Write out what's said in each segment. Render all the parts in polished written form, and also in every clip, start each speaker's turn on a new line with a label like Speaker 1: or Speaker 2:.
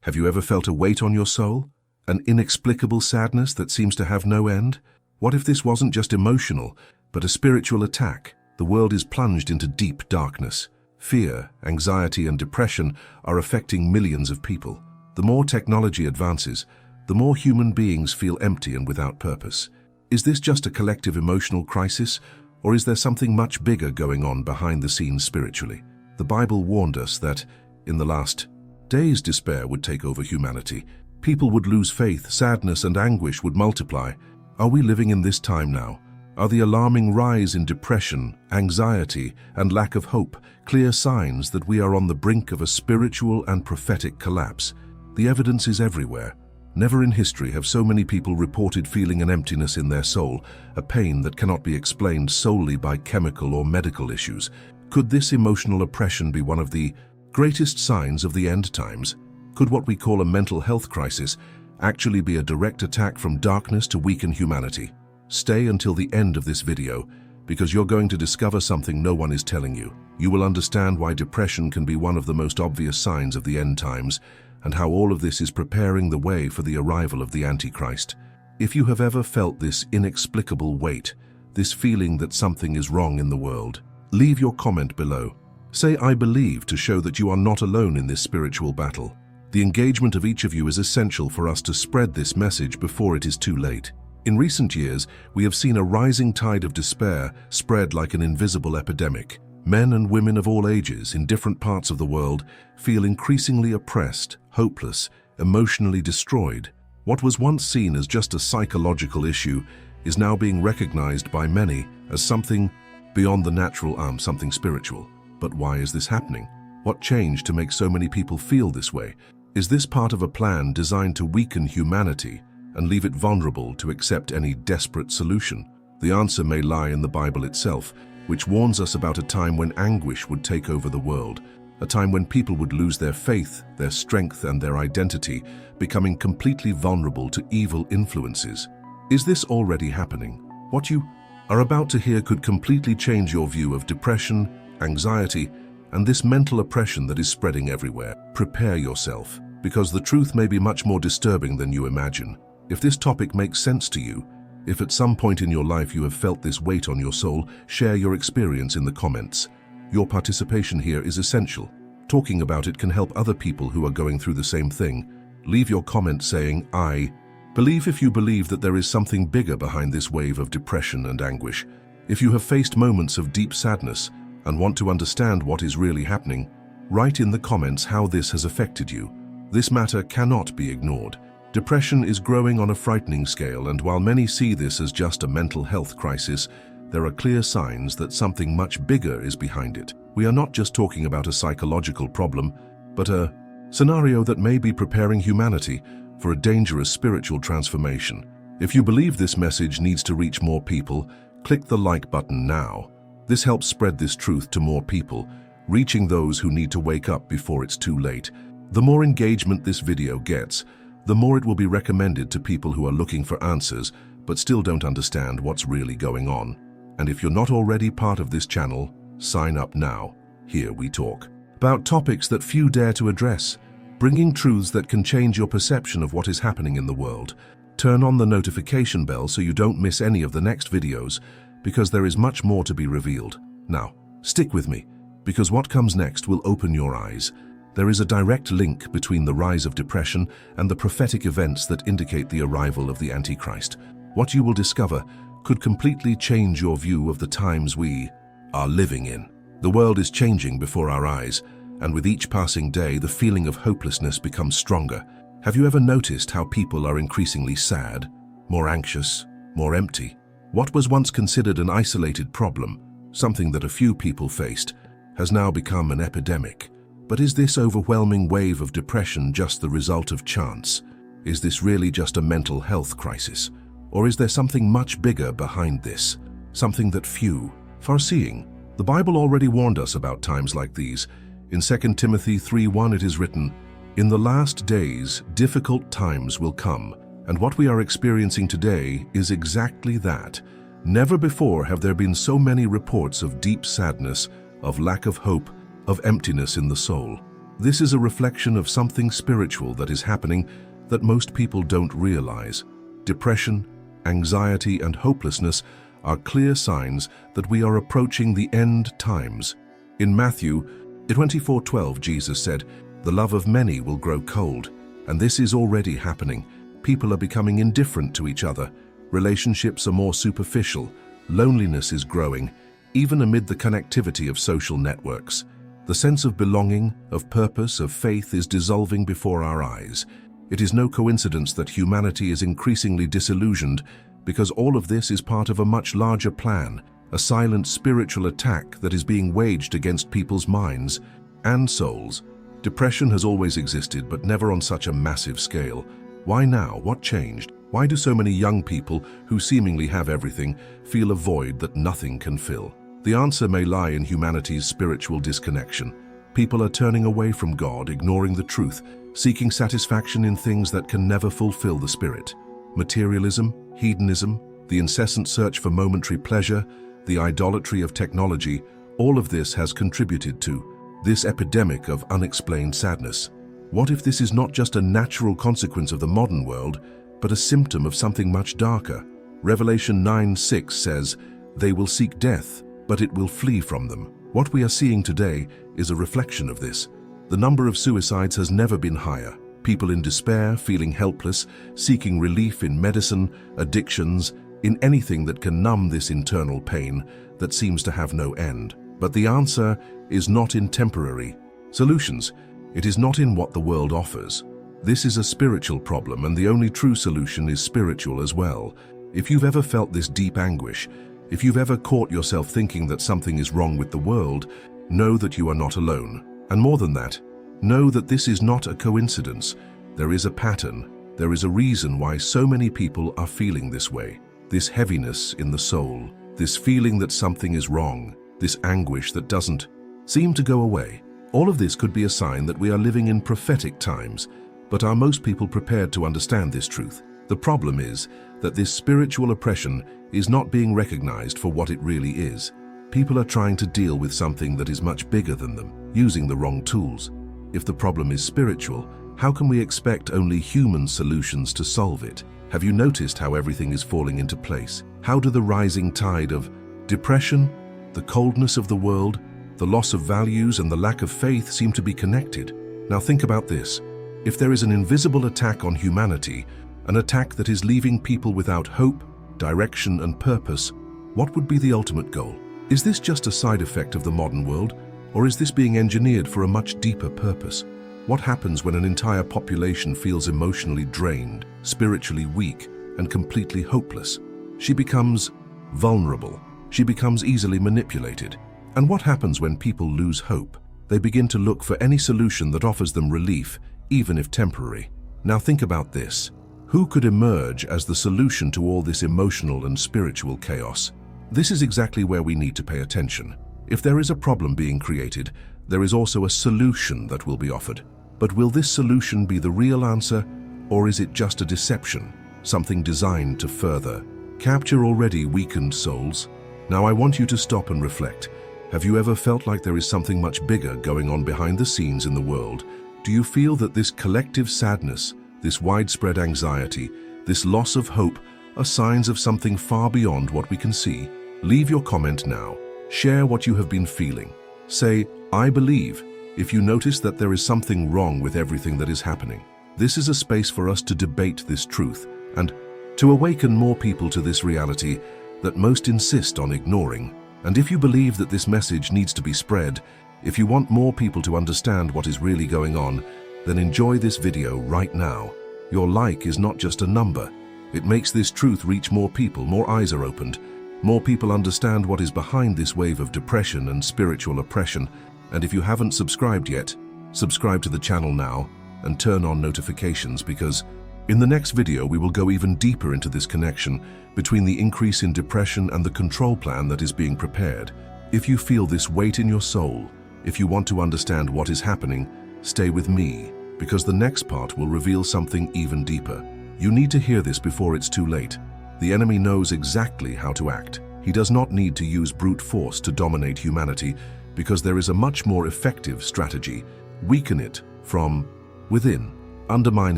Speaker 1: Have you ever felt a weight on your soul? An inexplicable sadness that seems to have no end? What if this wasn't just emotional, but a spiritual attack? The world is plunged into deep darkness. Fear, anxiety, and depression are affecting millions of people. The more technology advances, the more human beings feel empty and without purpose. Is this just a collective emotional crisis, or is there something much bigger going on behind the scenes spiritually? The Bible warned us that, in the last days, despair would take over humanity. People would lose faith, sadness and anguish would multiply. Are we living in this time now? Are the alarming rise in depression, anxiety, and lack of hope clear signs that we are on the brink of a spiritual and prophetic collapse? The evidence is everywhere. Never in history have so many people reported feeling an emptiness in their soul, a pain that cannot be explained solely by chemical or medical issues. Could this emotional oppression be one of the greatest signs of the end times? Could what we call a mental health crisis actually be a direct attack from darkness to weaken humanity? Stay until the end of this video, because you're going to discover something no one is telling you. You will understand why depression can be one of the most obvious signs of the end times, and how all of this is preparing the way for the arrival of the Antichrist. If you have ever felt this inexplicable weight, this feeling that something is wrong in the world, leave your comment below. Say "I believe" to show that you are not alone in this spiritual battle. The engagement of each of you is essential for us to spread this message before it is too late. In recent years, we have seen a rising tide of despair spread like an invisible epidemic. Men and women of all ages in different parts of the world feel increasingly oppressed, hopeless, emotionally destroyed. What was once seen as just a psychological issue is now being recognized by many as something beyond the natural, something spiritual. But why is this happening? What changed to make so many people feel this way? Is this part of a plan designed to weaken humanity and leave it vulnerable to accept any desperate solution? The answer may lie in the Bible itself, which warns us about a time when anguish would take over the world, a time when people would lose their faith, their strength, and their identity, becoming completely vulnerable to evil influences. Is this already happening? What you are about to hear could completely change your view of depression, anxiety, and this mental oppression that is spreading everywhere. Prepare yourself, because the truth may be much more disturbing than you imagine. If this topic makes sense to you, if at some point in your life you have felt this weight on your soul, share your experience in the comments. Your participation here is essential. Talking about it can help other people who are going through the same thing. Leave your comment saying "I believe" if you believe that there is something bigger behind this wave of depression and anguish. If you have faced moments of deep sadness and want to understand what is really happening, write in the comments how this has affected you. This matter cannot be ignored. Depression is growing on a frightening scale, and while many see this as just a mental health crisis, there are clear signs that something much bigger is behind it. We are not just talking about a psychological problem, but a scenario that may be preparing humanity for a dangerous spiritual transformation. If you believe this message needs to reach more people, click the like button now. This helps spread this truth to more people, reaching those who need to wake up before it's too late. The more engagement this video gets, the more it will be recommended to people who are looking for answers but still don't understand what's really going on. And if you're not already part of this channel, sign up now. Here we talk about topics that few dare to address, bringing truths that can change your perception of what is happening in the world. Turn on the notification bell so you don't miss any of the next videos, because there is much more to be revealed. Now, stick with me, because what comes next will open your eyes. There is a direct link between the rise of depression and the prophetic events that indicate the arrival of the Antichrist. What you will discover could completely change your view of the times we are living in. The world is changing before our eyes, and with each passing day, the feeling of hopelessness becomes stronger. Have you ever noticed how people are increasingly sad, more anxious, more empty? What was once considered an isolated problem, something that a few people faced, has now become an epidemic. But is this overwhelming wave of depression just the result of chance? Is this really just a mental health crisis? Or is there something much bigger behind this? Something that few are seeing? The Bible already warned us about times like these. In 2 Timothy 3:1 it is written, "In the last days, difficult times will come." And what we are experiencing today is exactly that. Never before have there been so many reports of deep sadness, of lack of hope, of emptiness in the soul. This is a reflection of something spiritual that is happening that most people don't realize. Depression, anxiety, and hopelessness are clear signs that we are approaching the end times. In Matthew 24:12, Jesus said, "The love of many will grow cold," and this is already happening. People are becoming indifferent to each other. Relationships are more superficial. Loneliness is growing, even amid the connectivity of social networks. The sense of belonging, of purpose, of faith is dissolving before our eyes. It is no coincidence that humanity is increasingly disillusioned, because all of this is part of a much larger plan, a silent spiritual attack that is being waged against people's minds and souls. Depression has always existed, but never on such a massive scale. Why now? What changed? Why do so many young people, who seemingly have everything, feel a void that nothing can fill? The answer may lie in humanity's spiritual disconnection. People are turning away from God, ignoring the truth, seeking satisfaction in things that can never fulfill the spirit. Materialism, hedonism, the incessant search for momentary pleasure, the idolatry of technology, all of this has contributed to this epidemic of unexplained sadness. What if this is not just a natural consequence of the modern world, but a symptom of something much darker? Revelation 9:6 says, "They will seek death, but it will flee from them." What we are seeing today is a reflection of this. The number of suicides has never been higher. People in despair, feeling helpless, seeking relief in medicine, addictions, in anything that can numb this internal pain that seems to have no end. But the answer is not in temporary solutions. It is not in what the world offers. This is a spiritual problem, and the only true solution is spiritual as well. If you've ever felt this deep anguish, if you've ever caught yourself thinking that something is wrong with the world, know that you are not alone. And more than that, know that this is not a coincidence. There is a pattern. There is a reason why so many people are feeling this way. This heaviness in the soul, this feeling that something is wrong, this anguish that doesn't seem to go away. All of this could be a sign that we are living in prophetic times, but are most people prepared to understand this truth? The problem is that this spiritual oppression is not being recognized for what it really is. People are trying to deal with something that is much bigger than them, using the wrong tools. If the problem is spiritual, how can we expect only human solutions to solve it? Have you noticed how everything is falling into place? How do the rising tide of depression, the coldness of the world, the loss of values, and the lack of faith seem to be connected? Now think about this. If there is an invisible attack on humanity, an attack that is leaving people without hope, direction, and purpose, what would be the ultimate goal? Is this just a side effect of the modern world, or is this being engineered for a much deeper purpose? What happens when an entire population feels emotionally drained, spiritually weak, and completely hopeless? She becomes vulnerable. She becomes easily manipulated. And what happens when people lose hope? They begin to look for any solution that offers them relief, even if temporary. Now think about this. Who could emerge as the solution to all this emotional and spiritual chaos? This is exactly where we need to pay attention. If there is a problem being created, there is also a solution that will be offered. But will this solution be the real answer, or is it just a deception, something designed to further capture already weakened souls? Now I want you to stop and reflect. Have you ever felt like there is something much bigger going on behind the scenes in the world? Do you feel that this collective sadness, this widespread anxiety, this loss of hope are signs of something far beyond what we can see? Leave your comment now. Share what you have been feeling. Say, "I believe," if you notice that there is something wrong with everything that is happening. This is a space for us to debate this truth and to awaken more people to this reality that most insist on ignoring. And if you believe that this message needs to be spread, if you want more people to understand what is really going on, then enjoy this video right now. Your like is not just a number. It makes this truth reach more people, more eyes are opened, more people understand what is behind this wave of depression and spiritual oppression. And if you haven't subscribed yet, subscribe to the channel now and turn on notifications, because in the next video we will go even deeper into this connection between the increase in depression and the control plan that is being prepared. If you feel this weight in your soul, if you want to understand what is happening, stay with me, because the next part will reveal something even deeper. You need to hear this before it's too late. The enemy knows exactly how to act. He does not need to use brute force to dominate humanity, because there is a much more effective strategy, weaken it from within, undermine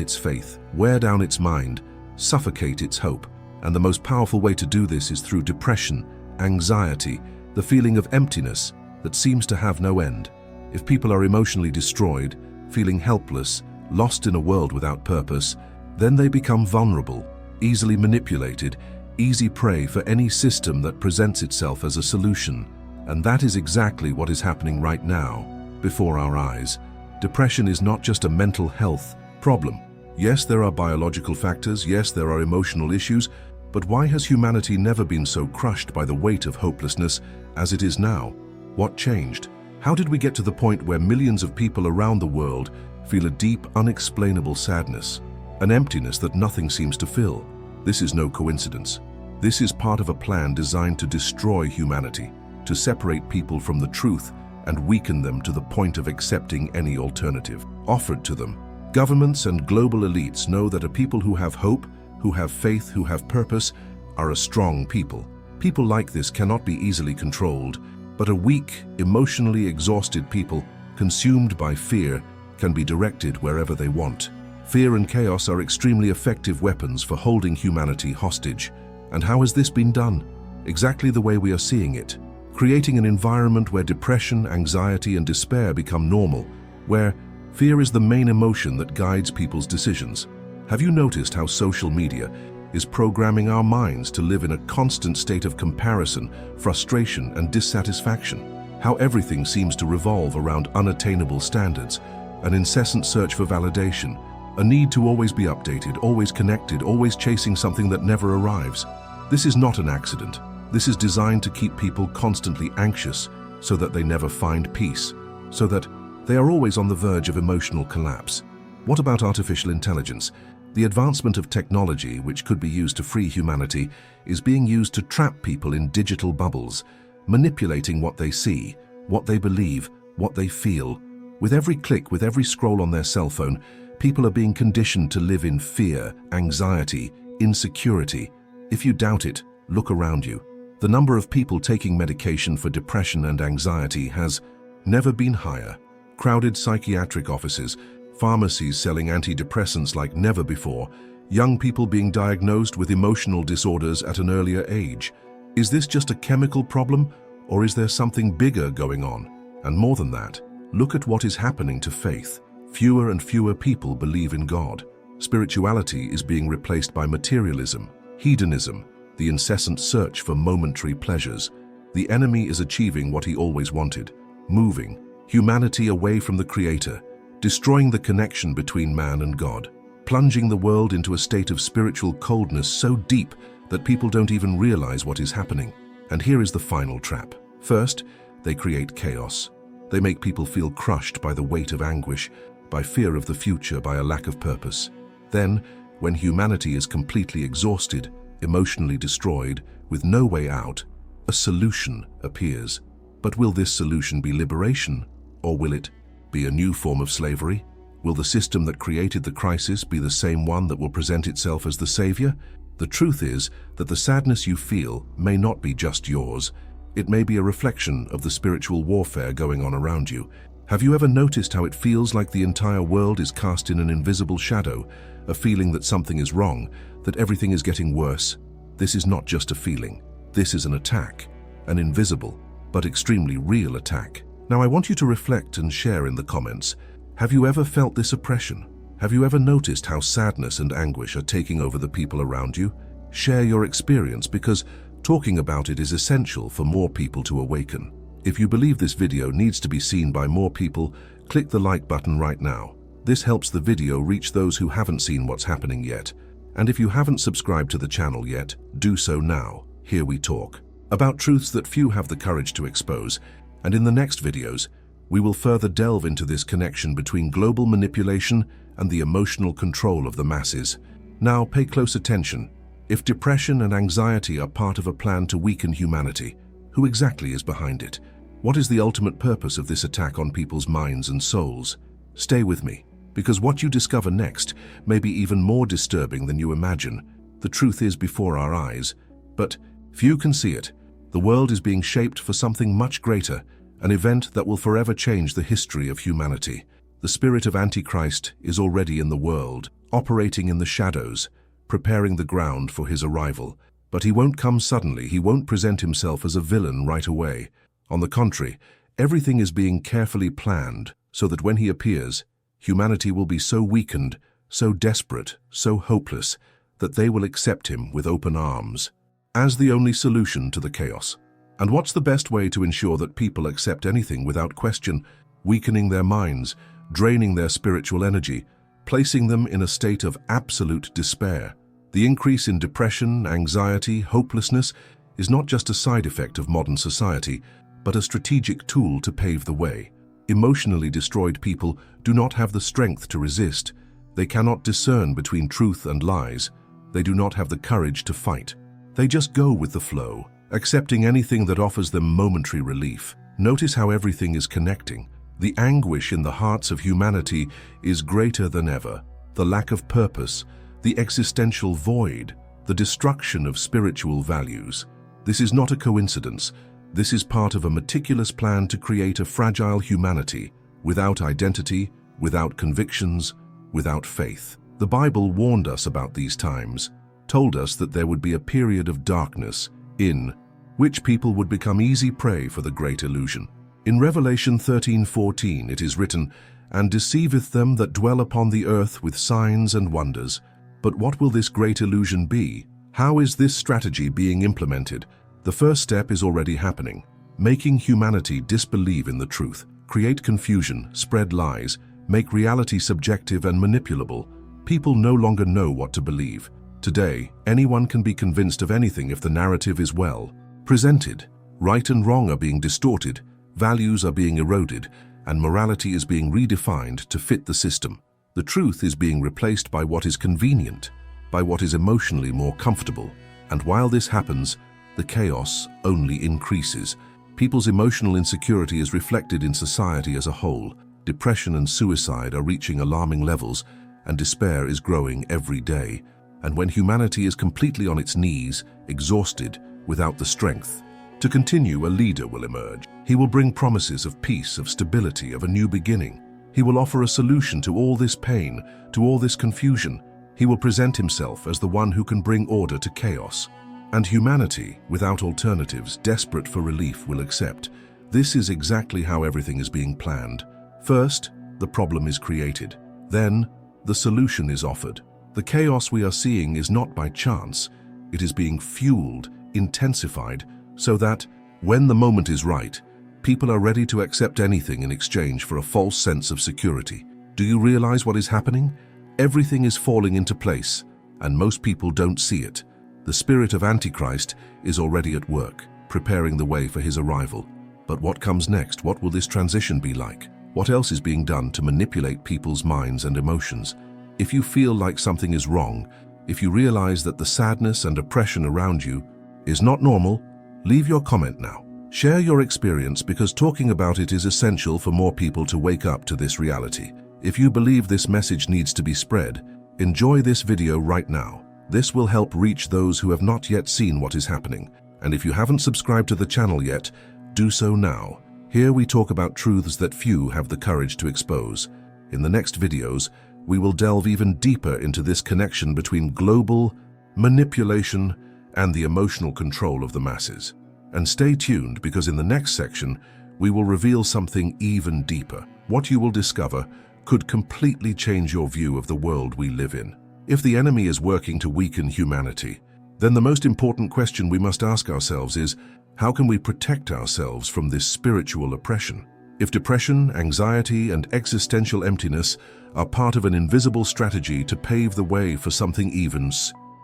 Speaker 1: its faith, wear down its mind, suffocate its hope. And the most powerful way to do this is through depression, anxiety, the feeling of emptiness that seems to have no end. If people are emotionally destroyed, feeling helpless, lost in a world without purpose, then they become vulnerable, easily manipulated, easy prey for any system that presents itself as a solution. And that is exactly what is happening right now, before our eyes. Depression is not just a mental health problem. Yes, there are biological factors, yes, there are emotional issues, but why has humanity never been so crushed by the weight of hopelessness as it is now? What changed? How did we get to the point where millions of people around the world feel a deep, unexplainable sadness, an emptiness that nothing seems to fill? This is no coincidence. This is part of a plan designed to destroy humanity, to separate people from the truth and weaken them to the point of accepting any alternative offered to them. Governments and global elites know that a people who have hope, who have faith, who have purpose, are a strong people. People like this cannot be easily controlled, but a weak, emotionally exhausted people, consumed by fear, can be directed wherever they want. Fear and chaos are extremely effective weapons for holding humanity hostage. And how has this been done? Exactly the way we are seeing it. Creating an environment where depression, anxiety, and despair become normal, where fear is the main emotion that guides people's decisions. Have you noticed how social media is programming our minds to live in a constant state of comparison, frustration, and dissatisfaction? How everything seems to revolve around unattainable standards, an incessant search for validation, a need to always be updated, always connected, always chasing something that never arrives. This is not an accident. This is designed to keep people constantly anxious so that they never find peace, so that they are always on the verge of emotional collapse. What about artificial intelligence? The advancement of technology, which could be used to free humanity, is being used to trap people in digital bubbles, manipulating what they see, what they believe, what they feel. With every click, with every scroll on their cell phone, people are being conditioned to live in fear, anxiety, insecurity. If you doubt it, look around you. The number of people taking medication for depression and anxiety has never been higher. Crowded psychiatric offices, pharmacies selling antidepressants like never before, young people being diagnosed with emotional disorders at an earlier age. Is this just a chemical problem, or is there something bigger going on? And more than that, look at what is happening to faith. Fewer and fewer people believe in God. Spirituality is being replaced by materialism, hedonism, the incessant search for momentary pleasures. The enemy is achieving what he always wanted, moving humanity away from the Creator, destroying the connection between man and God, plunging the world into a state of spiritual coldness so deep that people don't even realize what is happening. And here is the final trap. First, they create chaos. They make people feel crushed by the weight of anguish, by fear of the future, by a lack of purpose. Then, when humanity is completely exhausted, emotionally destroyed, with no way out, a solution appears. But will this solution be liberation, or will it be a new form of slavery? Will the system that created the crisis be the same one that will present itself as the savior? The truth is that the sadness you feel may not be just yours. It may be a reflection of the spiritual warfare going on around you. Have you ever noticed how it feels like the entire world is cast in an invisible shadow, a feeling that something is wrong, that everything is getting worse? This is not just a feeling. This is an attack, an invisible but extremely real attack. Now I want you to reflect and share in the comments. Have you ever felt this oppression? Have you ever noticed how sadness and anguish are taking over the people around you? Share your experience, because talking about it is essential for more people to awaken. If you believe this video needs to be seen by more people, click the like button right now. This helps the video reach those who haven't seen what's happening yet. And if you haven't subscribed to the channel yet, do so now. Here we talk about truths that few have the courage to expose, and in the next videos, we will further delve into this connection between global manipulation and the emotional control of the masses. Now pay close attention. If depression and anxiety are part of a plan to weaken humanity, who exactly is behind it? What is the ultimate purpose of this attack on people's minds and souls? Stay with me, because what you discover next may be even more disturbing than you imagine. The truth is before our eyes, but few can see it. The world is being shaped for something much greater, an event that will forever change the history of humanity. The spirit of Antichrist is already in the world, operating in the shadows, preparing the ground for his arrival. But he won't come suddenly, he won't present himself as a villain right away. On the contrary, everything is being carefully planned so that when he appears, humanity will be so weakened, so desperate, so hopeless, that they will accept him with open arms, as the only solution to the chaos. And what's the best way to ensure that people accept anything without question? Weakening their minds, draining their spiritual energy, placing them in a state of absolute despair. The increase in depression, anxiety, hopelessness is not just a side effect of modern society, but a strategic tool to pave the way. Emotionally destroyed people do not have the strength to resist. They cannot discern between truth and lies. They do not have the courage to fight. They just go with the flow, accepting anything that offers them momentary relief. Notice how everything is connecting. The anguish in the hearts of humanity is greater than ever. The lack of purpose, the existential void, the destruction of spiritual values. This is not a coincidence. This is part of a meticulous plan to create a fragile humanity, without identity, without convictions, without faith. The Bible warned us about these times, told us that there would be a period of darkness, in which people would become easy prey for the great illusion. In Revelation 13:14 it is written, "And deceiveth them that dwell upon the earth with signs and wonders." But what will this great illusion be? How is this strategy being implemented? The first step is already happening, making humanity disbelieve in the truth, create confusion, spread lies, make reality subjective and manipulable. People no longer know what to believe. Today, anyone can be convinced of anything if the narrative is well presented. Right and wrong are being distorted, values are being eroded, and morality is being redefined to fit the system. The truth is being replaced by what is convenient, by what is emotionally more comfortable. And while this happens, the chaos only increases. People's emotional insecurity is reflected in society as a whole. Depression and suicide are reaching alarming levels, and despair is growing every day. And when humanity is completely on its knees, exhausted, without the strength to continue, a leader will emerge. He will bring promises of peace, of stability, of a new beginning. He will offer a solution to all this pain, to all this confusion. He will present himself as the one who can bring order to chaos. And humanity, without alternatives, desperate for relief, will accept. This is exactly how everything is being planned. First, the problem is created. Then, the solution is offered. The chaos we are seeing is not by chance. It is being fueled, intensified, so that, when the moment is right, people are ready to accept anything in exchange for a false sense of security. Do you realize what is happening? Everything is falling into place, and most people don't see it. The spirit of Antichrist is already at work, preparing the way for his arrival. But what comes next? What will this transition be like? What else is being done to manipulate people's minds and emotions? If you feel like something is wrong, if you realize that the sadness and oppression around you is not normal, leave your comment now. Share your experience, because talking about it is essential for more people to wake up to this reality. If you believe this message needs to be spread, enjoy this video right now. This will help reach those who have not yet seen what is happening. And if you haven't subscribed to the channel yet, do so now. Here we talk about truths that few have the courage to expose. In the next videos, we will delve even deeper into this connection between global manipulation and the emotional control of the masses. And stay tuned, because in the next section, we will reveal something even deeper. What you will discover could completely change your view of the world we live in. If the enemy is working to weaken humanity, then the most important question we must ask ourselves is, how can we protect ourselves from this spiritual oppression? If depression, anxiety, and existential emptiness are part of an invisible strategy to pave the way for something even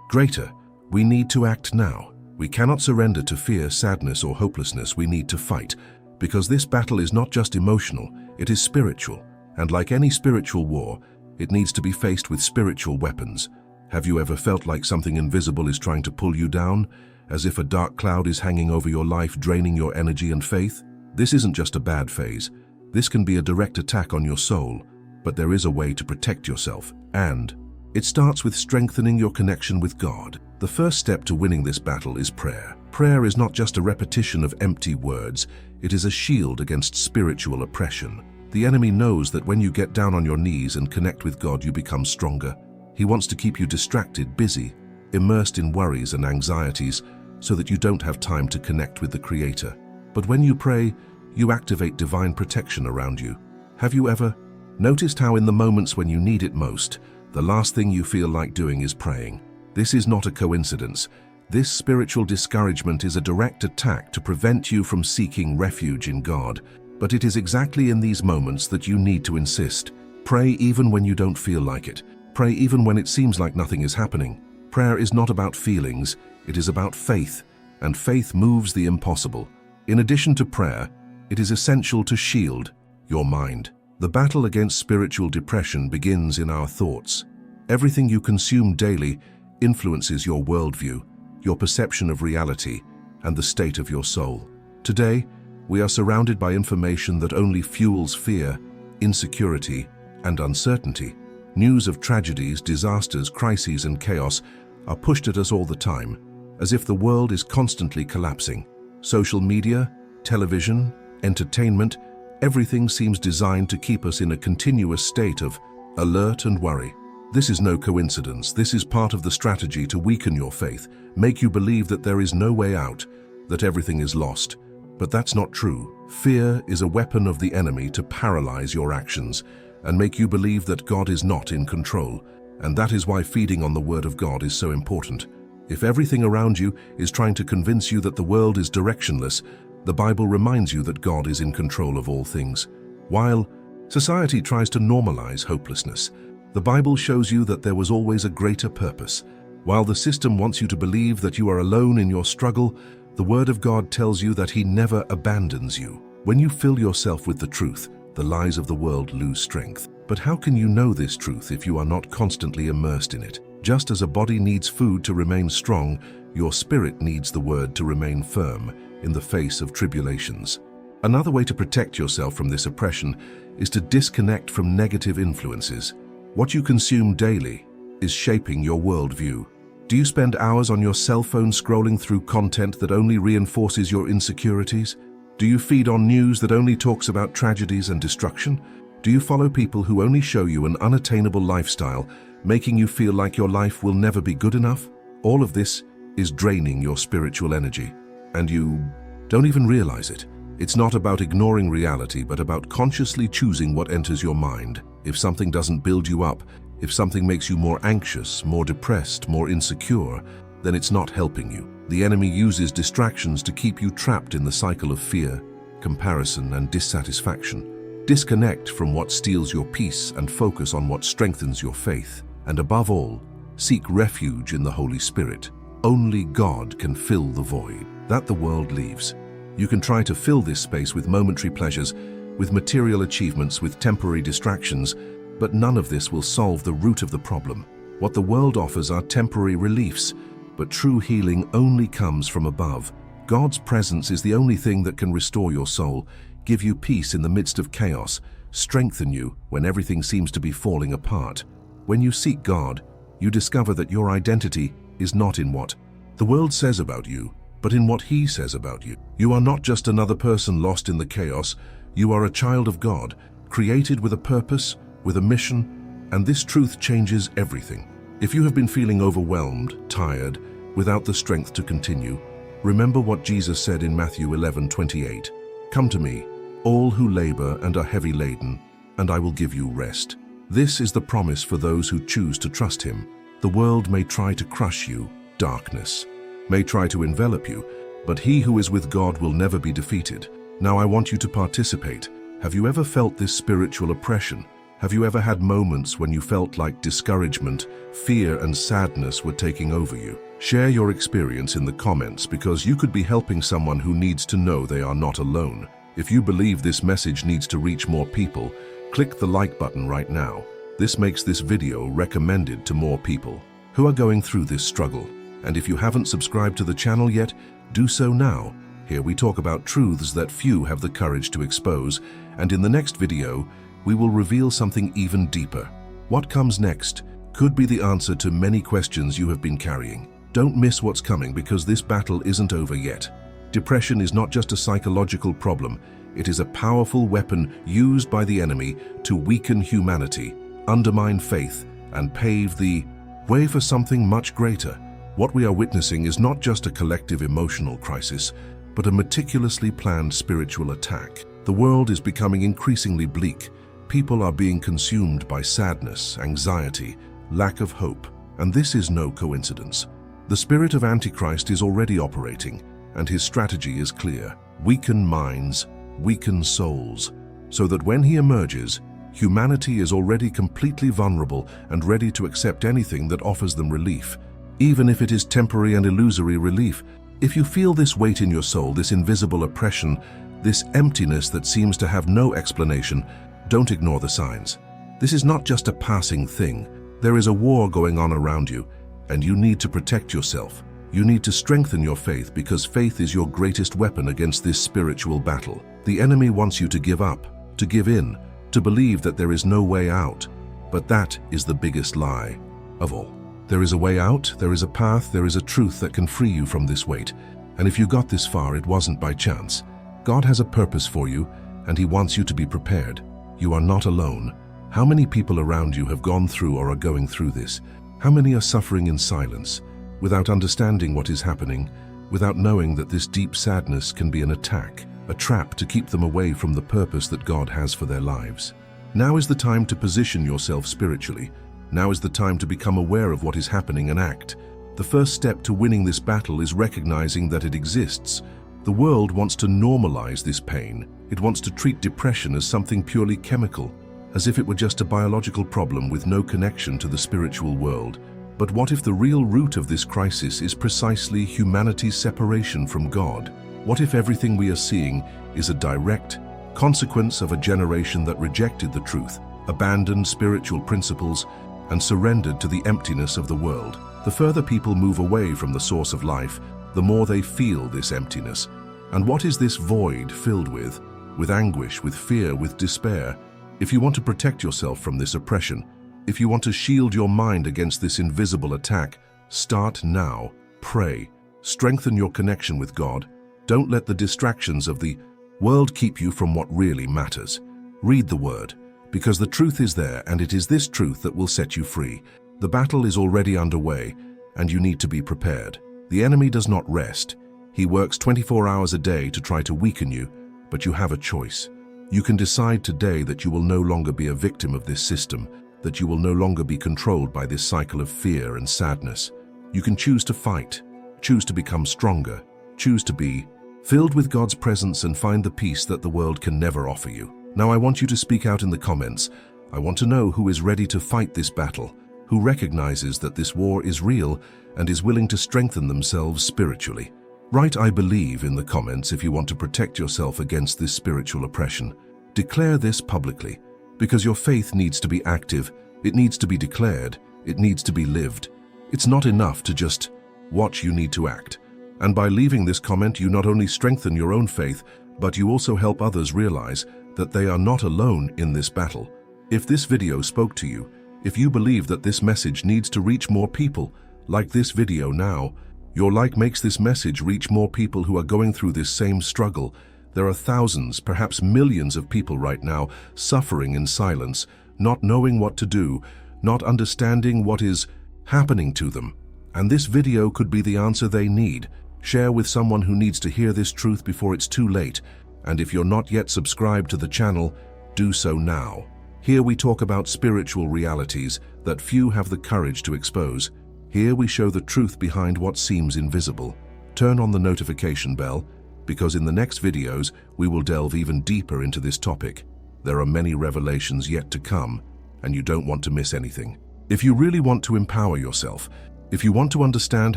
Speaker 1: greater, we need to act now. We cannot surrender to fear, sadness, or hopelessness. We need to fight, because this battle is not just emotional, it is spiritual. And like any spiritual war, it needs to be faced with spiritual weapons. Have you ever felt like something invisible is trying to pull you down, as if a dark cloud is hanging over your life, draining your energy and faith? This isn't just a bad phase. This can be a direct attack on your soul, but there is a way to protect yourself, and it starts with strengthening your connection with God. The first step to winning this battle is prayer. Prayer is not just a repetition of empty words, it is a shield against spiritual oppression. The enemy knows that when you get down on your knees and connect with God, you become stronger. He wants to keep you distracted, busy, immersed in worries and anxieties, so that you don't have time to connect with the Creator. But when you pray, you activate divine protection around you. Have you ever noticed how in the moments when you need it most, the last thing you feel like doing is praying? This is not a coincidence. This spiritual discouragement is a direct attack to prevent you from seeking refuge in God. But it is exactly in these moments that you need to insist. Pray even when you don't feel like it. Pray even when it seems like nothing is happening. Prayer is not about feelings, it is about faith, and faith moves the impossible. In addition to prayer, it is essential to shield your mind. The battle against spiritual depression begins in our thoughts. Everything you consume daily influences your worldview, your perception of reality, and the state of your soul. Today, we are surrounded by information that only fuels fear, insecurity, and uncertainty. News of tragedies, disasters, crises, and chaos are pushed at us all the time, as if the world is constantly collapsing. Social media, television, entertainment, everything seems designed to keep us in a continuous state of alert and worry. This is no coincidence. This is part of the strategy to weaken your faith, make you believe that there is no way out, that everything is lost. But that's not true. Fear is a weapon of the enemy to paralyze your actions and make you believe that God is not in control. And that is why feeding on the Word of God is so important. If everything around you is trying to convince you that the world is directionless, the Bible reminds you that God is in control of all things. While society tries to normalize hopelessness, the Bible shows you that there was always a greater purpose. While the system wants you to believe that you are alone in your struggle, the Word of God tells you that He never abandons you. When you fill yourself with the truth, the lies of the world lose strength. But how can you know this truth if you are not constantly immersed in it? Just as a body needs food to remain strong, your spirit needs the Word to remain firm in the face of tribulations. Another way to protect yourself from this oppression is to disconnect from negative influences. What you consume daily is shaping your worldview. Do you spend hours on your cell phone scrolling through content that only reinforces your insecurities? Do you feed on news that only talks about tragedies and destruction? Do you follow people who only show you an unattainable lifestyle, making you feel like your life will never be good enough? All of this is draining your spiritual energy, and you don't even realize it. It's not about ignoring reality, but about consciously choosing what enters your mind. If something doesn't build you up, if something makes you more anxious, more depressed, more insecure, then it's not helping you. The enemy uses distractions to keep you trapped in the cycle of fear, comparison, and dissatisfaction. Disconnect from what steals your peace and focus on what strengthens your faith. And above all, seek refuge in the Holy Spirit. Only God can fill the void that the world leaves. You can try to fill this space with momentary pleasures, with material achievements, with temporary distractions, but none of this will solve the root of the problem. What the world offers are temporary reliefs, but true healing only comes from above. God's presence is the only thing that can restore your soul, give you peace in the midst of chaos, strengthen you when everything seems to be falling apart. When you seek God, you discover that your identity is not in what the world says about you, but in what He says about you. You are not just another person lost in the chaos. You are a child of God, created with a purpose, with a mission, and this truth changes everything. If you have been feeling overwhelmed, tired, without the strength to continue, remember what Jesus said in Matthew 11:28. "Come to me, all who labor and are heavy laden, and I will give you rest." This is the promise for those who choose to trust Him. The world may try to crush you, darkness may try to envelop you, but he who is with God will never be defeated. Now I want you to participate. Have you ever felt this spiritual oppression? Have you ever had moments when you felt like discouragement, fear, and sadness were taking over you? Share your experience in the comments, because you could be helping someone who needs to know they are not alone. If you believe this message needs to reach more people, click the like button right now. This makes this video recommended to more people who are going through this struggle. And if you haven't subscribed to the channel yet, do so now. Here we talk about truths that few have the courage to expose, and in the next video, we will reveal something even deeper. What comes next could be the answer to many questions you have been carrying. Don't miss what's coming, because this battle isn't over yet. Depression is not just a psychological problem, It is a powerful weapon used by the enemy to weaken humanity, undermine faith, and pave the way for something much greater. What we are witnessing is not just a collective emotional crisis, but a meticulously planned spiritual attack. The world is becoming increasingly bleak. People are being consumed by sadness, anxiety, lack of hope, and this is no coincidence. The spirit of Antichrist is already operating, and his strategy is clear: weaken minds, weaken souls, so that when he emerges, humanity is already completely vulnerable and ready to accept anything that offers them relief, even if it is temporary and illusory relief. If you feel this weight in your soul, this invisible oppression, this emptiness that seems to have no explanation, don't ignore the signs. This is not just a passing thing. There is a war going on around you, and you need to protect yourself. You need to strengthen your faith, because faith is your greatest weapon against this spiritual battle. The enemy wants you to give up, to give in, to believe that there is no way out. But that is the biggest lie of all. There is a way out, there is a path, there is a truth that can free you from this weight. And if you got this far, it wasn't by chance. God has a purpose for you, and he wants you to be prepared. You are not alone. How many people around you have gone through or are going through this? How many are suffering in silence, without understanding what is happening, without knowing that this deep sadness can be an attack, a trap to keep them away from the purpose that God has for their lives? Now is the time to position yourself spiritually. Now is the time to become aware of what is happening and act. The first step to winning this battle is recognizing that it exists. The world wants to normalize this pain. It wants to treat depression as something purely chemical, as if it were just a biological problem with no connection to the spiritual world. But what if the real root of this crisis is precisely humanity's separation from God? What if everything we are seeing is a direct consequence of a generation that rejected the truth, abandoned spiritual principles, and surrendered to the emptiness of the world? The further people move away from the source of life, the more they feel this emptiness. And what is this void filled with? With anguish, with fear, with despair. If you want to protect yourself from this oppression, if you want to shield your mind against this invisible attack, start now. Pray. Strengthen your connection with God. Don't let the distractions of the world keep you from what really matters. Read the Word, because the truth is there, and it is this truth that will set you free. The battle is already underway, and you need to be prepared. The enemy does not rest. He works 24 hours a day to try to weaken you, but you have a choice. You can decide today that you will no longer be a victim of this system, that you will no longer be controlled by this cycle of fear and sadness. You can choose to fight, choose to become stronger, choose to be filled with God's presence and find the peace that the world can never offer you. Now I want you to speak out in the comments. I want to know who is ready to fight this battle, who recognizes that this war is real and is willing to strengthen themselves spiritually. Write "I believe" in the comments if you want to protect yourself against this spiritual oppression. Declare this publicly, because your faith needs to be active, it needs to be declared, it needs to be lived. It's not enough to just watch, you need to act. And by leaving this comment, you not only strengthen your own faith, but you also help others realize that they are not alone in this battle. If this video spoke to you, if you believe that this message needs to reach more people, like this video now. Your like makes this message reach more people who are going through this same struggle. There are thousands, perhaps millions of people right now suffering in silence, not knowing what to do, not understanding what is happening to them. And this video could be the answer they need. Share with someone who needs to hear this truth before it's too late. And if you're not yet subscribed to the channel, do so now. Here we talk about spiritual realities that few have the courage to expose. Here we show the truth behind what seems invisible. Turn on the notification bell, because in the next videos we will delve even deeper into this topic. There are many revelations yet to come, and you don't want to miss anything. If you really want to empower yourself, if you want to understand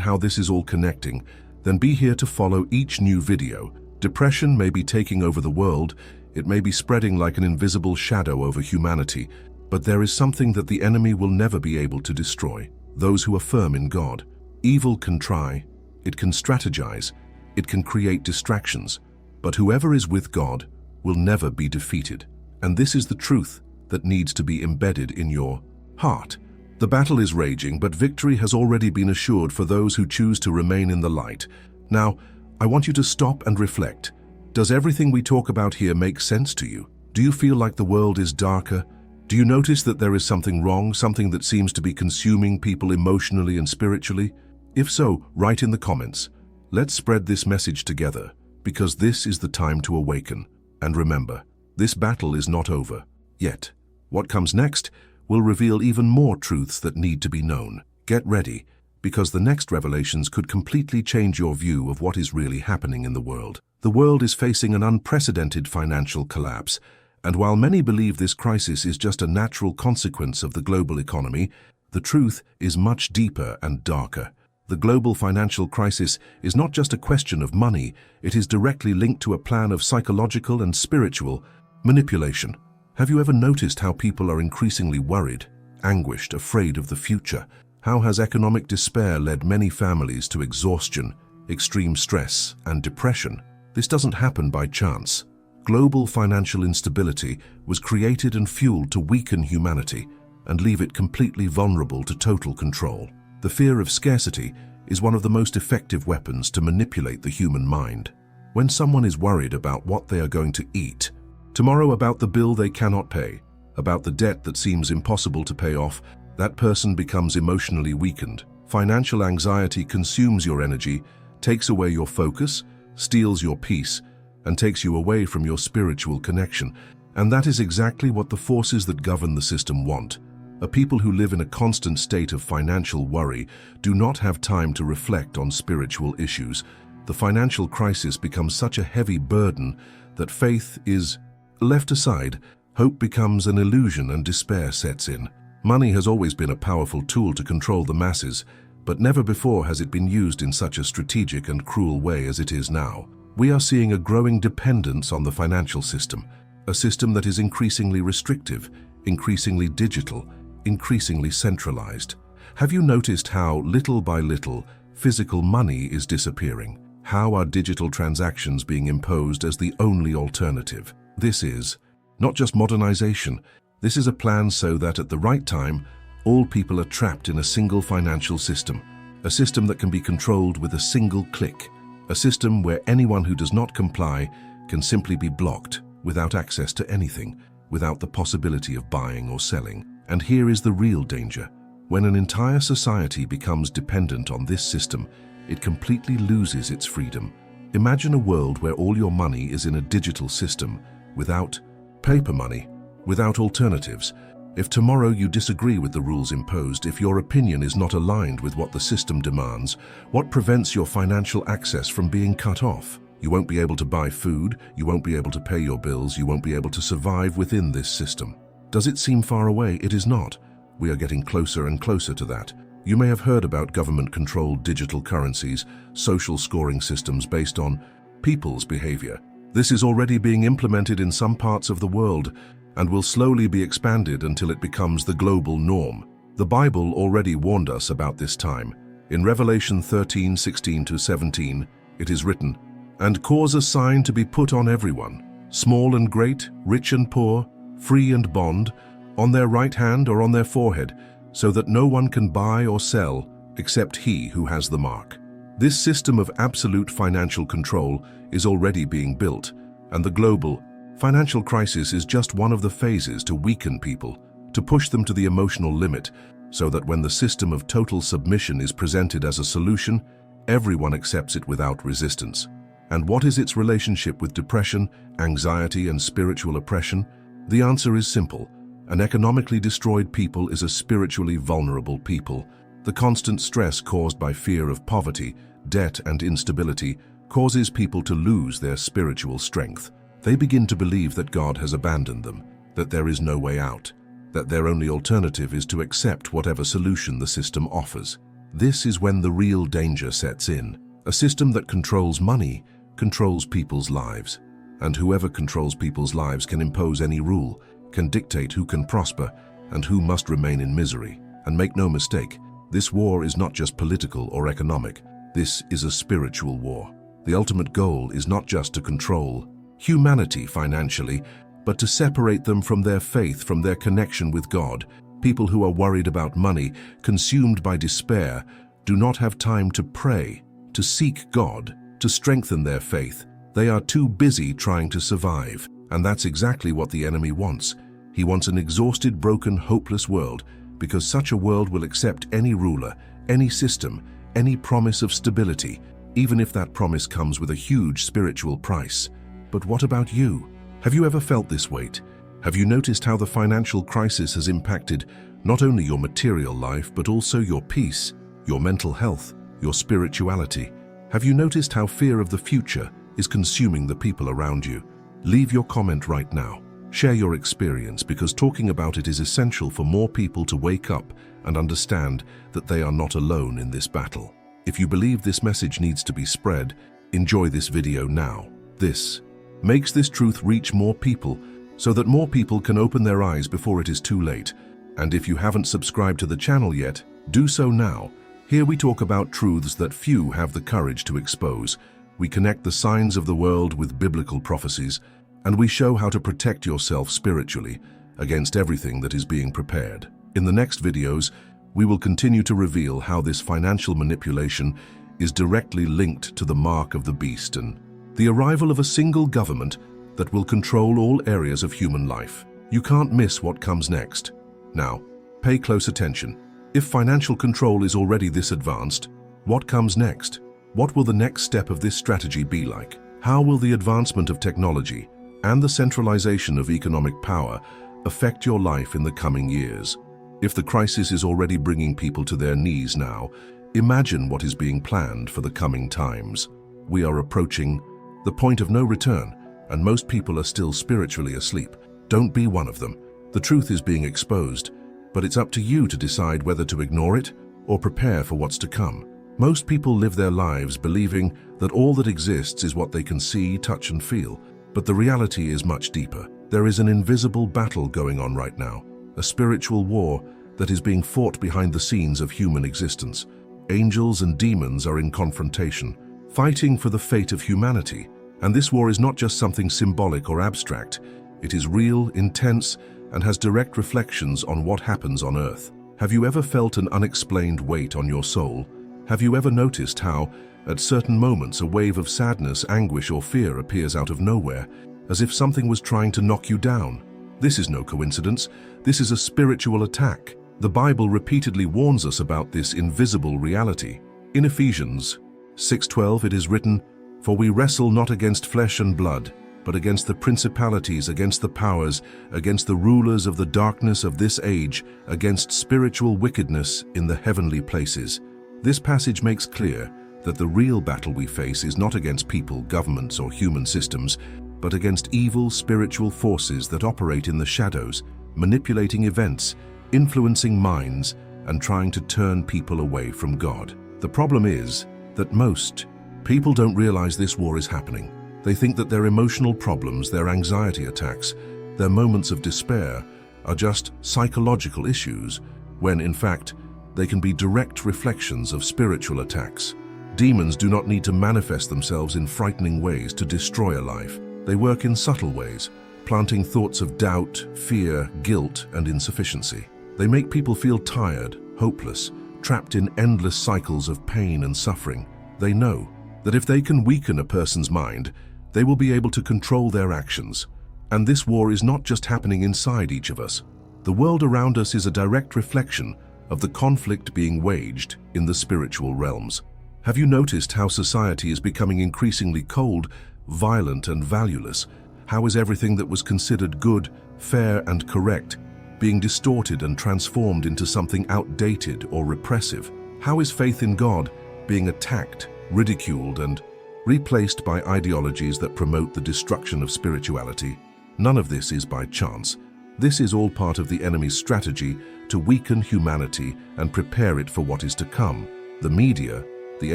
Speaker 1: how this is all connecting, then be here to follow each new video. Depression may be taking over the world, it may be spreading like an invisible shadow over humanity, but there is something that the enemy will never be able to destroy. Those who are firm in God. Evil can try, it can strategize, it can create distractions, but whoever is with God will never be defeated. And this is the truth that needs to be embedded in your heart. The battle is raging, but victory has already been assured for those who choose to remain in the light. Now, I want you to stop and reflect. Does everything we talk about here make sense to you? Do you feel like the world is darker? Do you notice that there is something wrong, something that seems to be consuming people emotionally and spiritually? If so, write in the comments. Let's spread this message together, because this is the time to awaken. And remember, this battle is not over yet. What comes next will reveal even more truths that need to be known. Get ready, because the next revelations could completely change your view of what is really happening in the world. The world is facing an unprecedented financial collapse, and while many believe this crisis is just a natural consequence of the global economy, the truth is much deeper and darker. The global financial crisis is not just a question of money, it is directly linked to a plan of psychological and spiritual manipulation. Have you ever noticed how people are increasingly worried, anguished, afraid of the future? How has economic despair led many families to exhaustion, extreme stress, and depression? This doesn't happen by chance. Global financial instability was created and fueled to weaken humanity and leave it completely vulnerable to total control. The fear of scarcity is one of the most effective weapons to manipulate the human mind. When someone is worried about what they are going to eat, tomorrow, about the bill they cannot pay, about the debt that seems impossible to pay off, that person becomes emotionally weakened. Financial anxiety consumes your energy, takes away your focus, steals your peace, and takes you away from your spiritual connection. And that is exactly what the forces that govern the system want. A people who live in a constant state of financial worry do not have time to reflect on spiritual issues. The financial crisis becomes such a heavy burden that faith is left aside, hope becomes an illusion, and despair sets in. Money has always been a powerful tool to control the masses, but never before has it been used in such a strategic and cruel way as it is now. We are seeing a growing dependence on the financial system, a system that is increasingly restrictive, increasingly digital, increasingly centralized. Have you noticed how, little by little, physical money is disappearing? How are digital transactions being imposed as the only alternative? This is not just modernization, this is a plan so that at the right time, all people are trapped in a single financial system, a system that can be controlled with a single click, a system where anyone who does not comply can simply be blocked without access to anything, without the possibility of buying or selling. And here is the real danger. When an entire society becomes dependent on this system, it completely loses its freedom. Imagine a world where all your money is in a digital system, without paper money, without alternatives. If tomorrow you disagree with the rules imposed, if your opinion is not aligned with what the system demands, what prevents your financial access from being cut off? You won't be able to buy food, you won't be able to pay your bills, you won't be able to survive within this system. Does it seem far away? It is not. We are getting closer and closer to that. You may have heard about government-controlled digital currencies, social scoring systems based on people's behavior. This is already being implemented in some parts of the world and will slowly be expanded until it becomes the global norm. The Bible already warned us about this time. In Revelation 13:16-17, it is written, "And cause a sign to be put on everyone, small and great, rich and poor, free and bond, on their right hand or on their forehead, so that no one can buy or sell except he who has the mark." This system of absolute financial control is already being built, and the global financial crisis is just one of the phases to weaken people, to push them to the emotional limit, so that when the system of total submission is presented as a solution, everyone accepts it without resistance. And what is its relationship with depression, anxiety, and spiritual oppression? The answer is simple. An economically destroyed people is a spiritually vulnerable people. The constant stress caused by fear of poverty, debt, and instability causes people to lose their spiritual strength. They begin to believe that God has abandoned them, that there is no way out, that their only alternative is to accept whatever solution the system offers. This is when the real danger sets in. A system that controls money controls people's lives, and whoever controls people's lives can impose any rule, can dictate who can prosper and who must remain in misery. And make no mistake, this war is not just political or economic. This is a spiritual war. The ultimate goal is not just to control humanity financially, but to separate them from their faith, from their connection with God. People who are worried about money, consumed by despair, do not have time to pray, to seek God, to strengthen their faith. They are too busy trying to survive, and that's exactly what the enemy wants. He wants an exhausted, broken, hopeless world, because such a world will accept any ruler, any system, any promise of stability, even if that promise comes with a huge spiritual price. But what about you? Have you ever felt this weight? Have you noticed how the financial crisis has impacted not only your material life, but also your peace, your mental health, your spirituality? Have you noticed how fear of the future is consuming the people around you? Leave your comment right now. Share your experience, because talking about it is essential for more people to wake up and understand that they are not alone in this battle. If you believe this message needs to be spread, enjoy this video now. This makes this truth reach more people so that more people can open their eyes before it is too late. And if you haven't subscribed to the channel yet, do so now. Here we talk about truths that few have the courage to expose. We connect the signs of the world with biblical prophecies, and we show how to protect yourself spiritually against everything that is being prepared. In the next videos, we will continue to reveal how this financial manipulation is directly linked to the mark of the beast and the arrival of a single government that will control all areas of human life. You can't miss what comes next. Now, pay close attention. If financial control is already this advanced, what comes next? What will the next step of this strategy be like? How will the advancement of technology and the centralization of economic power affect your life in the coming years? If the crisis is already bringing people to their knees now, imagine what is being planned for the coming times. We are approaching the point of no return, and most people are still spiritually asleep. Don't be one of them. The truth is being exposed, but it's up to you to decide whether to ignore it or prepare for what's to come. Most people live their lives believing that all that exists is what they can see, touch, and feel. But the reality is much deeper. There is an invisible battle going on right now, a spiritual war that is being fought behind the scenes of human existence. Angels and demons are in confrontation, fighting for the fate of humanity. And this war is not just something symbolic or abstract. It is real, intense, and has direct reflections on what happens on Earth. Have you ever felt an unexplained weight on your soul? Have you ever noticed how, at certain moments, a wave of sadness, anguish, or fear appears out of nowhere, as if something was trying to knock you down? This is no coincidence. This is a spiritual attack. The Bible repeatedly warns us about this invisible reality. In Ephesians 6:12 it is written, "For we wrestle not against flesh and blood, but against the principalities, against the powers, against the rulers of the darkness of this age, against spiritual wickedness in the heavenly places." This passage makes clear that the real battle we face is not against people, governments, or human systems, but against evil spiritual forces that operate in the shadows, manipulating events, influencing minds, and trying to turn people away from God. The problem is that most people don't realize this war is happening. They think that their emotional problems, their anxiety attacks, their moments of despair are just psychological issues, when in fact, they can be direct reflections of spiritual attacks. Demons do not need to manifest themselves in frightening ways to destroy a life. They work in subtle ways, planting thoughts of doubt, fear, guilt, and insufficiency. They make people feel tired, hopeless, trapped in endless cycles of pain and suffering. They know that if they can weaken a person's mind, they will be able to control their actions. And this war is not just happening inside each of us. The world around us is a direct reflection of the conflict being waged in the spiritual realms. Have you noticed how society is becoming increasingly cold, violent, and valueless? How is everything that was considered good, fair, and correct being distorted and transformed into something outdated or repressive? How is faith in God being attacked, ridiculed, and replaced by ideologies that promote the destruction of spirituality? None of this is by chance. This is all part of the enemy's strategy to weaken humanity and prepare it for what is to come. The media, the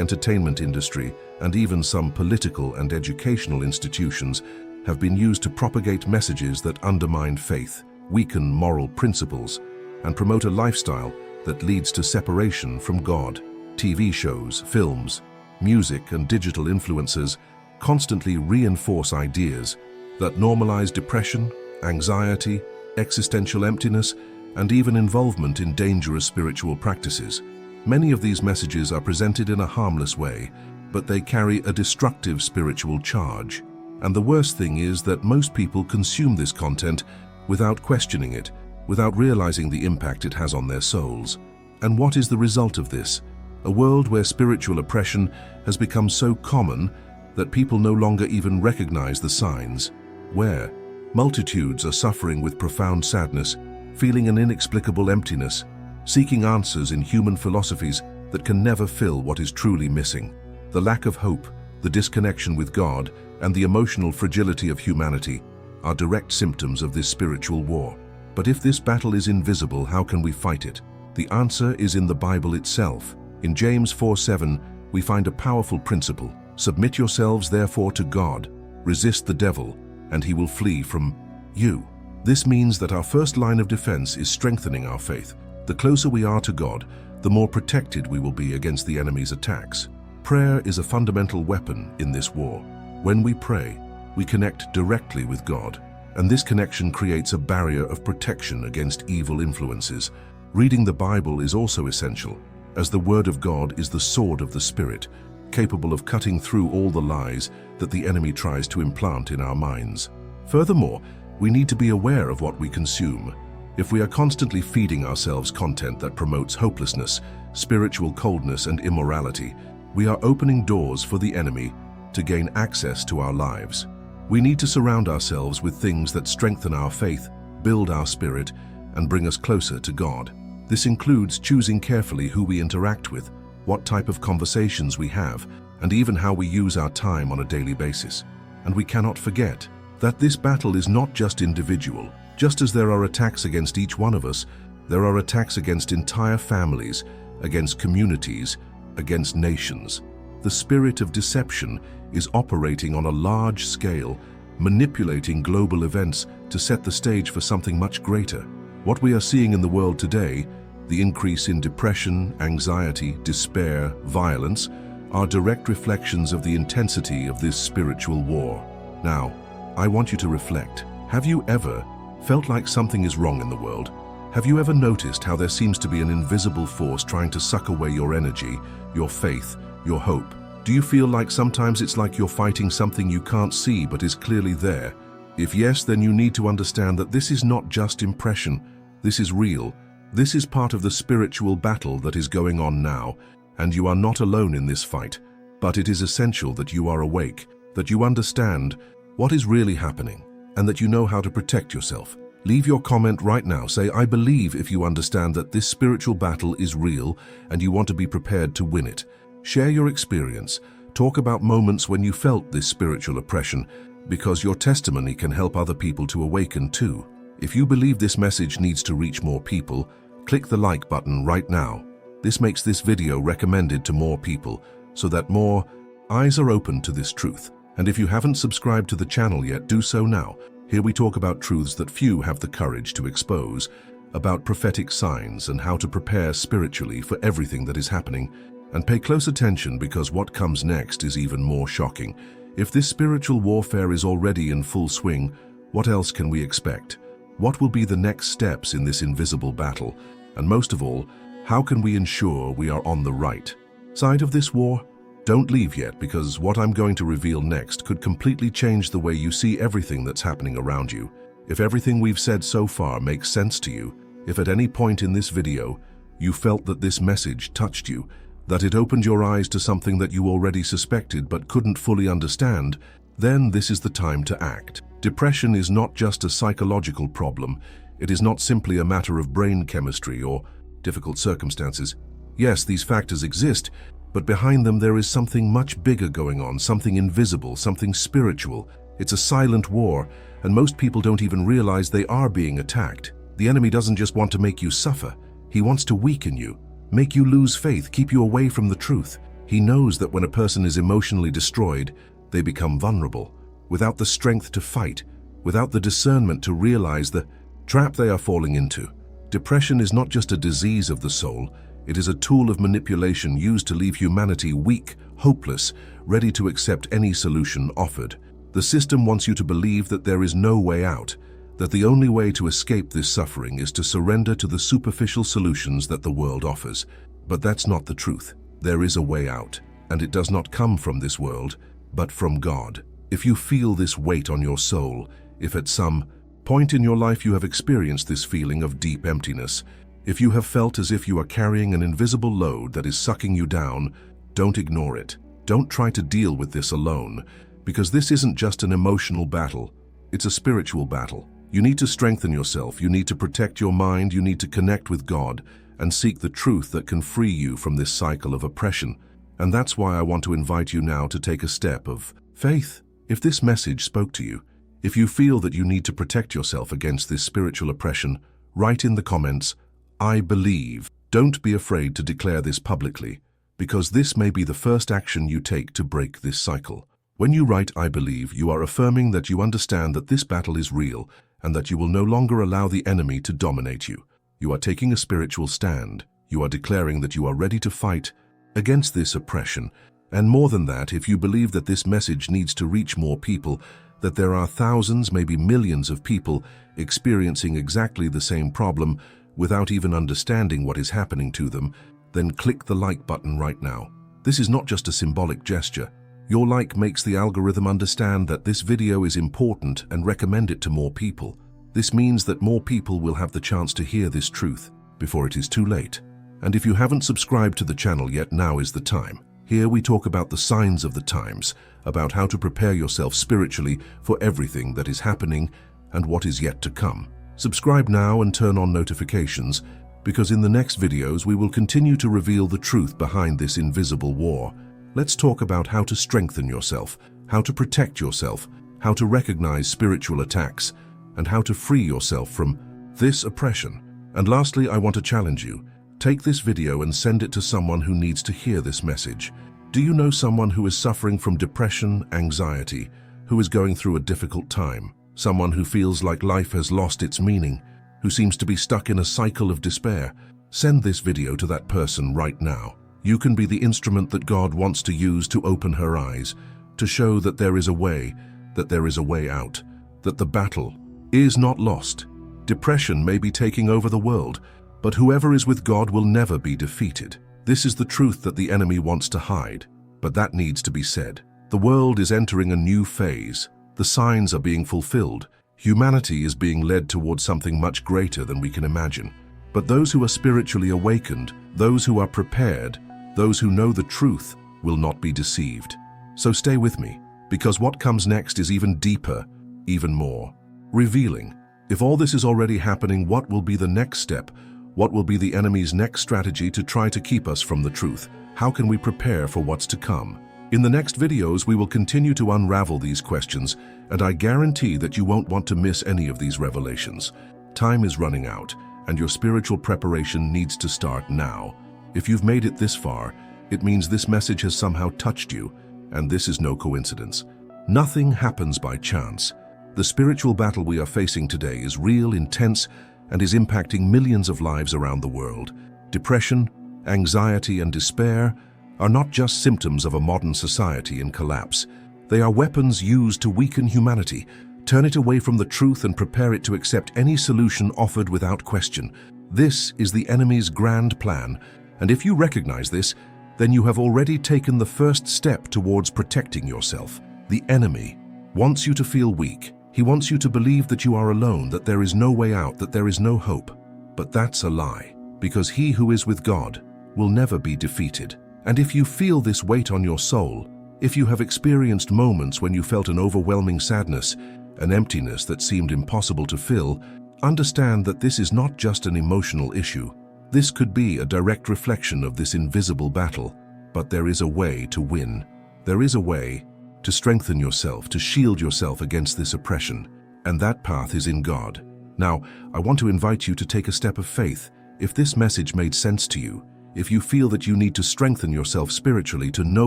Speaker 1: entertainment industry, and even some political and educational institutions have been used to propagate messages that undermine faith, weaken moral principles, and promote a lifestyle that leads to separation from God. TV shows, films, music, and digital influencers constantly reinforce ideas that normalize depression, anxiety, existential emptiness, and even involvement in dangerous spiritual practices. Many of these messages are presented in a harmless way, but they carry a destructive spiritual charge. And the worst thing is that most people consume this content without questioning it, without realizing the impact it has on their souls. And what is the result of this? A world where spiritual oppression has become so common that people no longer even recognize the signs, where multitudes are suffering with profound sadness, feeling an inexplicable emptiness, seeking answers in human philosophies that can never fill what is truly missing. The lack of hope, the disconnection with God, and the emotional fragility of humanity are direct symptoms of this spiritual war. But if this battle is invisible, how can we fight it? The answer is in the Bible itself. In James 4:7, we find a powerful principle. Submit yourselves therefore to God, resist the devil, and he will flee from you. This means that our first line of defense is strengthening our faith. The closer we are to God, the more protected we will be against the enemy's attacks. Prayer is a fundamental weapon in this war. When we pray, we connect directly with God, and this connection creates a barrier of protection against evil influences. Reading the Bible is also essential, as the Word of God is the sword of the Spirit, capable of cutting through all the lies that the enemy tries to implant in our minds. Furthermore, we need to be aware of what we consume. If we are constantly feeding ourselves content that promotes hopelessness, spiritual coldness, and immorality, we are opening doors for the enemy to gain access to our lives. We need to surround ourselves with things that strengthen our faith, build our spirit, and bring us closer to God. This includes choosing carefully who we interact with, what type of conversations we have, and even how we use our time on a daily basis. And we cannot forget that this battle is not just individual. Just as there are attacks against each one of us, there are attacks against entire families, against communities, against nations. The spirit of deception is operating on a large scale, manipulating global events to set the stage for something much greater. What we are seeing in the world today, the increase in depression, anxiety, despair, violence, are direct reflections of the intensity of this spiritual war. Now, I want you to reflect. Have you ever felt like something is wrong in the world? Have you ever noticed how there seems to be an invisible force trying to suck away your energy, your faith, your hope? Do you feel like sometimes it's like you're fighting something you can't see but is clearly there? If yes, then you need to understand that this is not just impression. This is real. This is part of the spiritual battle that is going on now, and you are not alone in this fight. But it is essential that you are awake, that you understand what is really happening, and that you know how to protect yourself. Leave your comment right now. Say, I believe, if you understand that this spiritual battle is real and you want to be prepared to win it. Share your experience. Talk about moments when you felt this spiritual oppression, because your testimony can help other people to awaken too. If you believe this message needs to reach more people, click the like button right now. This makes this video recommended to more people so that more eyes are open to this truth. And if you haven't subscribed to the channel yet, do so now. Here we talk about truths that few have the courage to expose, about prophetic signs and how to prepare spiritually for everything that is happening. And pay close attention, because what comes next is even more shocking. If this spiritual warfare is already in full swing, what else can we expect? What will be the next steps in this invisible battle? And most of all, how can we ensure we are on the right side of this war? Don't leave yet, because what I'm going to reveal next could completely change the way you see everything that's happening around you. If everything we've said so far makes sense to you, if at any point in this video you felt that this message touched you, that it opened your eyes to something that you already suspected but couldn't fully understand, then this is the time to act. Depression is not just a psychological problem. It is not simply a matter of brain chemistry or difficult circumstances. Yes, these factors exist, but behind them there is something much bigger going on, something invisible, something spiritual. It's a silent war, and most people don't even realize they are being attacked. The enemy doesn't just want to make you suffer. He wants to weaken you, make you lose faith, keep you away from the truth. He knows that when a person is emotionally destroyed, they become vulnerable, without the strength to fight, without the discernment to realize the trap they are falling into. Depression is not just a disease of the soul. It is a tool of manipulation used to leave humanity weak, hopeless, ready to accept any solution offered. The system wants you to believe that there is no way out, that the only way to escape this suffering is to surrender to the superficial solutions that the world offers. But that's not the truth. There is a way out, and it does not come from this world, but from God. If you feel this weight on your soul, if at some point in your life you have experienced this feeling of deep emptiness, if you have felt as if you are carrying an invisible load that is sucking you down, don't ignore it. Don't try to deal with this alone, because this isn't just an emotional battle, it's a spiritual battle. You need to strengthen yourself, you need to protect your mind, you need to connect with God and seek the truth that can free you from this cycle of oppression. And that's why I want to invite you now to take a step of faith. If this message spoke to you, if you feel that you need to protect yourself against this spiritual oppression, write in the comments, "I believe." Don't be afraid to declare this publicly, because this may be the first action you take to break this cycle. When you write "I believe," you are affirming that you understand that this battle is real and that you will no longer allow the enemy to dominate you. You are taking a spiritual stand. You are declaring that you are ready to fight against this oppression. And more than that, if you believe that this message needs to reach more people, that there are thousands, maybe millions of people experiencing exactly the same problem without even understanding what is happening to them, then click the like button right now. This is not just a symbolic gesture. Your like makes the algorithm understand that this video is important and recommend it to more people. This means that more people will have the chance to hear this truth before it is too late. And if you haven't subscribed to the channel yet, now is the time. Here we talk about the signs of the times, about how to prepare yourself spiritually for everything that is happening and what is yet to come. Subscribe now and turn on notifications, because in the next videos we will continue to reveal the truth behind this invisible war. Let's talk about how to strengthen yourself, how to protect yourself, how to recognize spiritual attacks, and how to free yourself from this oppression. And lastly, I want to challenge you. Take this video and send it to someone who needs to hear this message. Do you know someone who is suffering from depression, anxiety, who is going through a difficult time? Someone who feels like life has lost its meaning, who seems to be stuck in a cycle of despair? Send this video to that person right now. You can be the instrument that God wants to use to open her eyes, to show that there is a way, that there is a way out, that the battle is not lost. Depression may be taking over the world, but whoever is with God will never be defeated. This is the truth that the enemy wants to hide, but that needs to be said. The world is entering a new phase. The signs are being fulfilled. Humanity is being led towards something much greater than we can imagine. But those who are spiritually awakened, those who are prepared, those who know the truth, will not be deceived. So stay with me, because what comes next is even deeper, even more revealing. If all this is already happening, what will be the next step? What will be the enemy's next strategy to try to keep us from the truth? How can we prepare for what's to come? In the next videos, we will continue to unravel these questions, and I guarantee that you won't want to miss any of these revelations. Time is running out, and your spiritual preparation needs to start now. If you've made it this far, it means this message has somehow touched you, and this is no coincidence. Nothing happens by chance. The spiritual battle we are facing today is real, intense, and is impacting millions of lives around the world. Depression, anxiety, and despair are not just symptoms of a modern society in collapse. They are weapons used to weaken humanity, turn it away from the truth, and prepare it to accept any solution offered without question. This is the enemy's grand plan, and if you recognize this, then you have already taken the first step towards protecting yourself. The enemy wants you to feel weak. He wants you to believe that you are alone, that there is no way out, that there is no hope. But that's a lie, because he who is with God will never be defeated. And if you feel this weight on your soul, if you have experienced moments when you felt an overwhelming sadness, an emptiness that seemed impossible to fill, understand that this is not just an emotional issue. This could be a direct reflection of this invisible battle, but there is a way to win. There is a way to strengthen yourself, to shield yourself against this oppression, and that path is in God. Now, I want to invite you to take a step of faith. If this message made sense to you, if you feel that you need to strengthen yourself spiritually to no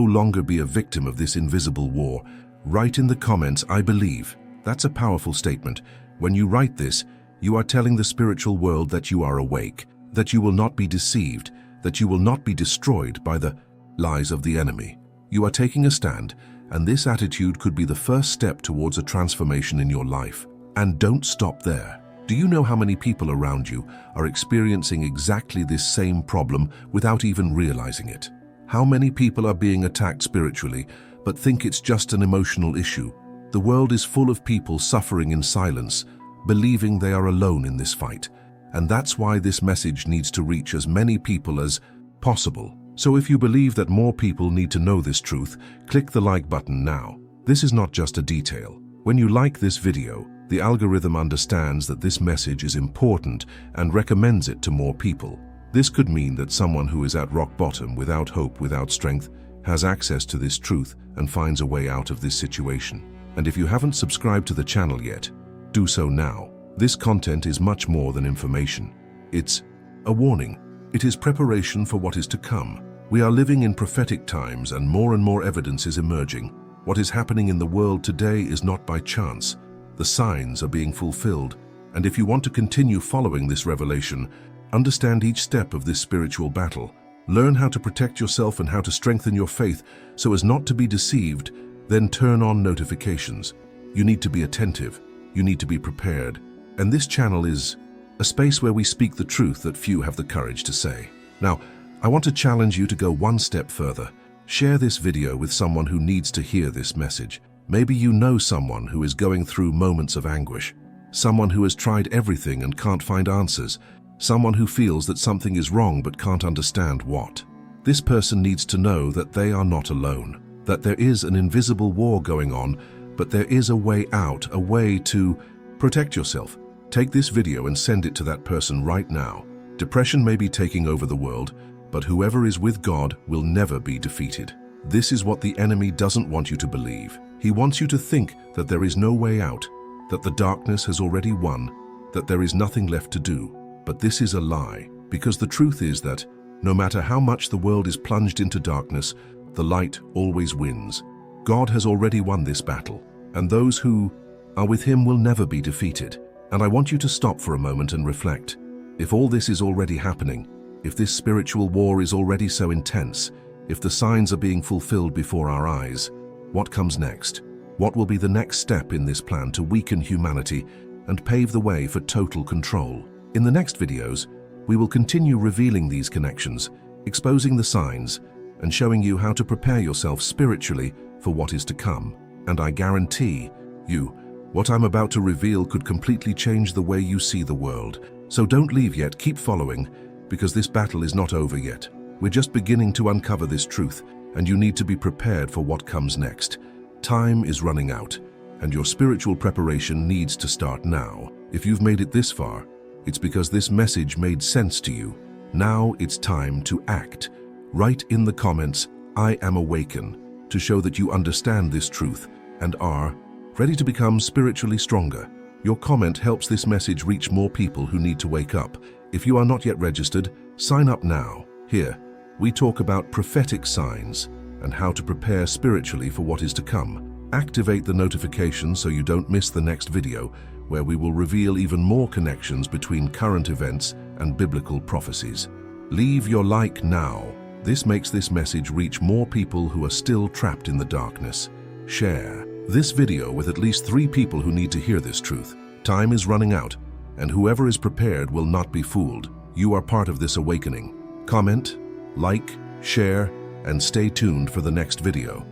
Speaker 1: longer be a victim of this invisible war, write in the comments, "I believe." That's a powerful statement. When you write this, you are telling the spiritual world that you are awake, that you will not be deceived, that you will not be destroyed by the lies of the enemy. You are taking a stand, and this attitude could be the first step towards a transformation in your life. And don't stop there. Do you know how many people around you are experiencing exactly this same problem without even realizing it? How many people are being attacked spiritually but think it's just an emotional issue? The world is full of people suffering in silence, believing they are alone in this fight. And that's why this message needs to reach as many people as possible. So if you believe that more people need to know this truth, click the like button now. This is not just a detail. When you like this video, the algorithm understands that this message is important and recommends it to more people. This could mean that someone who is at rock bottom, without hope, without strength, has access to this truth and finds a way out of this situation. And if you haven't subscribed to the channel yet, do so now. This content is much more than information. It's a warning. It is preparation for what is to come. We are living in prophetic times and more evidence is emerging. What is happening in the world today is not by chance. The signs are being fulfilled. And if you want to continue following this revelation, understand each step of this spiritual battle. Learn how to protect yourself and how to strengthen your faith so as not to be deceived, then turn on notifications. You need to be attentive. You need to be prepared. And this channel is a space where we speak the truth that few have the courage to say. Now, I want to challenge you to go one step further. Share this video with someone who needs to hear this message. Maybe you know someone who is going through moments of anguish. Someone who has tried everything and can't find answers. Someone who feels that something is wrong but can't understand what. This person needs to know that they are not alone, that there is an invisible war going on, but there is a way out, a way to protect yourself. Take this video and send it to that person right now. Depression may be taking over the world, but whoever is with God will never be defeated. This is what the enemy doesn't want you to believe. He wants you to think that there is no way out, that the darkness has already won, that there is nothing left to do. But this is a lie, because the truth is that no matter how much the world is plunged into darkness, the light always wins. God has already won this battle, and those who are with him will never be defeated. And I want you to stop for a moment and reflect. If all this is already happening, if this spiritual war is already so intense, if the signs are being fulfilled before our eyes, what comes next? What will be the next step in this plan to weaken humanity and pave the way for total control? In the next videos, we will continue revealing these connections, exposing the signs, and showing you how to prepare yourself spiritually for what is to come. And I guarantee you, what I'm about to reveal could completely change the way you see the world. So don't leave yet, keep following, because this battle is not over yet. We're just beginning to uncover this truth, and you need to be prepared for what comes next. Time is running out, and your spiritual preparation needs to start now. If you've made it this far, it's because this message made sense to you. Now it's time to act. Write in the comments, "I am awakened," to show that you understand this truth and are ready to become spiritually stronger. Your comment helps this message reach more people who need to wake up. If you are not yet registered, sign up now. Here, we talk about prophetic signs and how to prepare spiritually for what is to come. Activate the notifications so you don't miss the next video, where we will reveal even more connections between current events and biblical prophecies. Leave your like now. This makes this message reach more people who are still trapped in the darkness. Share this video with at least 3 people who need to hear this truth. Time is running out, and whoever is prepared will not be fooled. You are part of this awakening. Comment, like, share, and stay tuned for the next video.